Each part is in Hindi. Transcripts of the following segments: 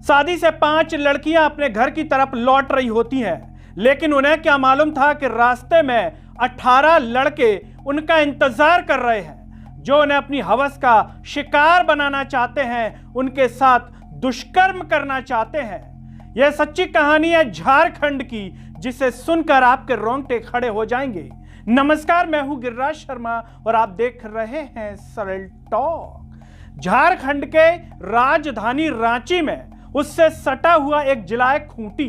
शादी से 5 लड़कियां अपने घर की तरफ लौट रही होती हैं, लेकिन उन्हें क्या मालूम था कि रास्ते में 18 लड़के उनका इंतजार कर रहे हैं, जो उन्हें अपनी हवस का शिकार बनाना चाहते हैं, उनके साथ दुष्कर्म करना चाहते हैं। यह सच्ची कहानी है झारखंड की, जिसे सुनकर आपके रोंगटे खड़े हो जाएंगे। नमस्कार, मैं हूं गिरिराज शर्मा और आप देख रहे हैं सरल टॉक। झारखंड के राजधानी रांची में उससे सटा हुआ एक जिला है खूंटी।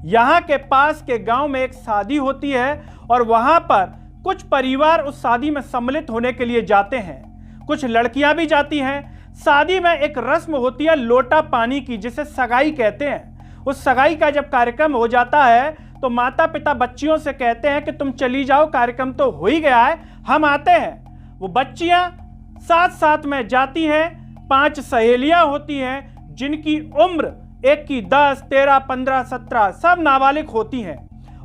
यहां के पास के गांव में एक शादी होती है और वहां पर कुछ परिवार उस शादी में सम्मिलित होने के लिए जाते हैं। कुछ लड़कियां भी जाती हैं। शादी में एक रस्म होती है लोटा पानी की, जिसे सगाई कहते हैं। उस सगाई का जब कार्यक्रम हो जाता है तो माता पिता बच्चियों से कहते हैं कि तुम चली जाओ, कार्यक्रम तो हो ही गया है, हम आते हैं। वो बच्चियां साथ साथ में जाती हैं। 5 सहेलियां होती हैं जिनकी उम्र एक की 10, 13, 15, 17 सब नाबालिग होती हैं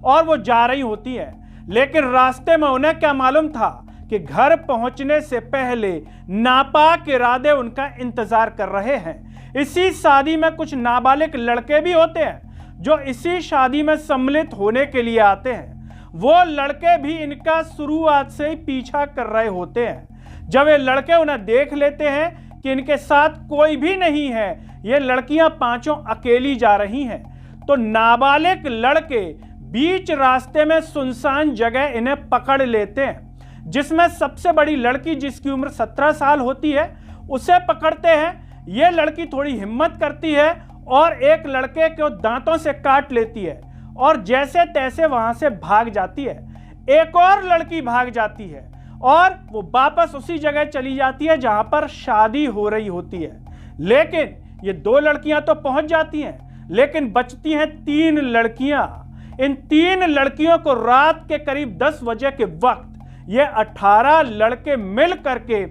और वो जा रही होती हैं। लेकिन रास्ते में उन्हें क्या मालूम था कि घर पहुंचने से पहले नापाक इरादे उनका इंतजार कर रहे हैं। इसी शादी में कुछ नाबालिग लड़के भी होते हैं जो इसी शादी में सम्मिलित होने के लिए आते हैं। वो लड़के भी इनका शुरुआत से ही पीछा कर रहे होते हैं। जब ये लड़के उन्हें देख लेते हैं कि इनके साथ कोई भी नहीं है, ये लड़कियां 5 अकेली जा रही हैं, तो नाबालिग लड़के बीच रास्ते में सुनसान जगह इन्हें पकड़ लेते हैं। जिसमें सबसे बड़ी लड़की, जिसकी उम्र 17 साल होती है, उसे पकड़ते हैं। ये लड़की थोड़ी हिम्मत करती है और एक लड़के को दांतों से काट लेती है और जैसे तैसे वहां से भाग जाती है। एक और लड़की भाग जाती है और वो वापस उसी जगह चली जाती है जहां पर शादी हो रही होती है। लेकिन ये 2 लड़कियां तो पहुंच जाती हैं, लेकिन बचती हैं 3 लड़कियां। इन 3 लड़कियों को रात के करीब 10 बजे के वक्त ये 18 लड़के मिल करके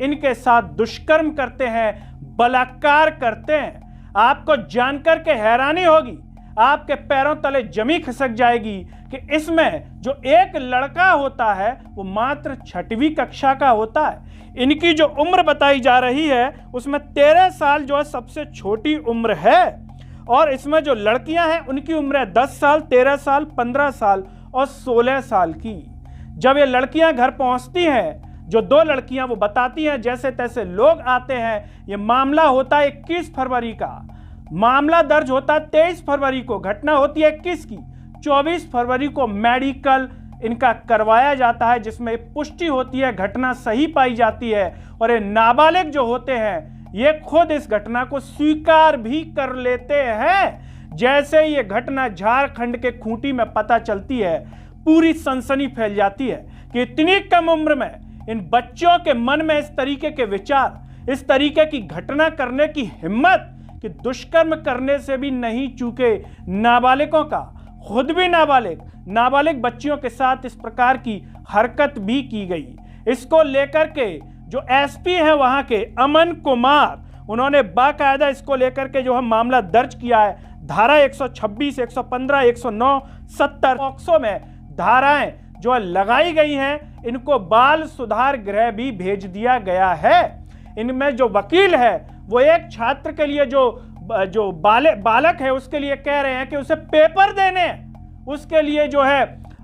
इनके साथ दुष्कर्म करते हैं, बलात्कार करते हैं। आपको जानकर के हैरानी होगी, आपके पैरों तले जमी खिसक जाएगी कि इसमें जो एक लड़का होता है वो मात्र 6वीं कक्षा का होता है। इनकी जो उम्र बताई जा रही है उसमें 13 साल जो है सबसे छोटी उम्र है, और इसमें जो लड़कियां हैं उनकी उम्र है 10 साल, 13 साल, 15 साल और 16 साल की। जब ये लड़कियां घर पहुंचती हैं, जो 2 लड़कियां वो बताती हैं, जैसे तैसे लोग आते हैं। ये मामला होता है 21 फरवरी का, मामला दर्ज होता है 23 फरवरी को, घटना होती है 21 की। 24 फरवरी को मेडिकल इनका करवाया जाता है, जिसमें पुष्टि होती है, घटना सही पाई जाती है और ये नाबालिग जो होते हैं ये खुद इस घटना को स्वीकार भी कर लेते हैं। जैसे ये घटना झारखंड के खूंटी में पता चलती है, पूरी सनसनी फैल जाती है कि इतनी कम उम्र में इन बच्चों के मन में इस तरीके के विचार, इस तरीके की घटना करने की हिम्मत कि दुष्कर्म करने से भी नहीं चूके नाबालिगों का। खुद भी नाबालिग बच्चियों के साथ इस प्रकार की हरकत भी की गई। इसको लेकर के जो एसपी हैं वहां के अमन कुमार, उन्होंने बाकायदा इसको लेकर के जो है मामला दर्ज किया है। धारा 126, 115, 109, 70 पॉक्सो में धाराएं जो लगाई गई हैं, इनको बाल सुधार गृह भी भेज दिया गया है। इनमें जो वकील है वो एक छात्र के लिए जो बालक है उसके लिए कह रहे हैं कि उसे पेपर देने, उसके लिए जो है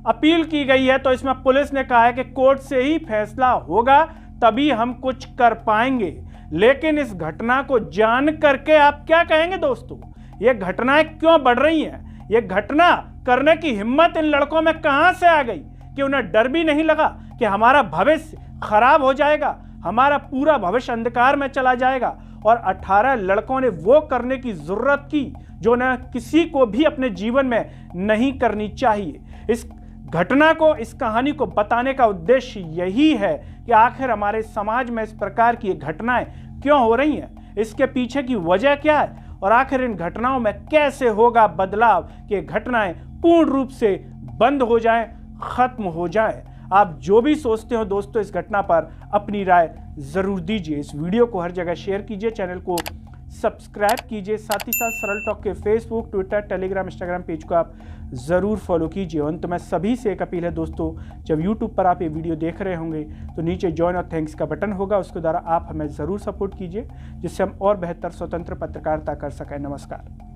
अपील की गई है। तो इसमें पुलिस ने कहा है कि कोर्ट से ही फैसला होगा, तभी हम कुछ कर पाएंगे। लेकिन इस घटना को जान करके आप क्या कहेंगे दोस्तों? ये घटनाएं क्यों बढ़ रही हैं? ये घटना करने की हिम्मत इन लड़कों में कहां से आ गई कि उन्हें डर भी नहीं लगा कि हमारा भविष्य खराब हो जाएगा, हमारा पूरा भविष्य अंधकार में चला जाएगा। और 18 लड़कों ने वो करने की जरूरत की जो न किसी को भी अपने जीवन में नहीं करनी चाहिए। इस घटना को, इस कहानी को बताने का उद्देश्य यही है कि आखिर हमारे समाज में इस प्रकार की घटनाएं क्यों हो रही हैं, इसके पीछे की वजह क्या है और आखिर इन घटनाओं में कैसे होगा बदलाव कि घटनाएं पूर्ण रूप से बंद हो जाएं, खत्म हो जाएं। आप जो भी सोचते हो दोस्तों इस घटना पर अपनी राय जरूर दीजिए। इस वीडियो को हर जगह शेयर कीजिए, चैनल को सब्सक्राइब कीजिए। साथ ही साथ सरल टॉक के Facebook, Twitter, Telegram, Instagram page को आप ज़रूर फॉलो कीजिए। अंत में सभी से एक अपील है दोस्तों, जब यूट्यूब पर आप ये वीडियो देख रहे होंगे तो नीचे ज्वाइन और थैंक्स का बटन होगा, उसके द्वारा आप हमें ज़रूर सपोर्ट कीजिए, जिससे हम और बेहतर स्वतंत्र पत्रकारिता कर सकें। नमस्कार।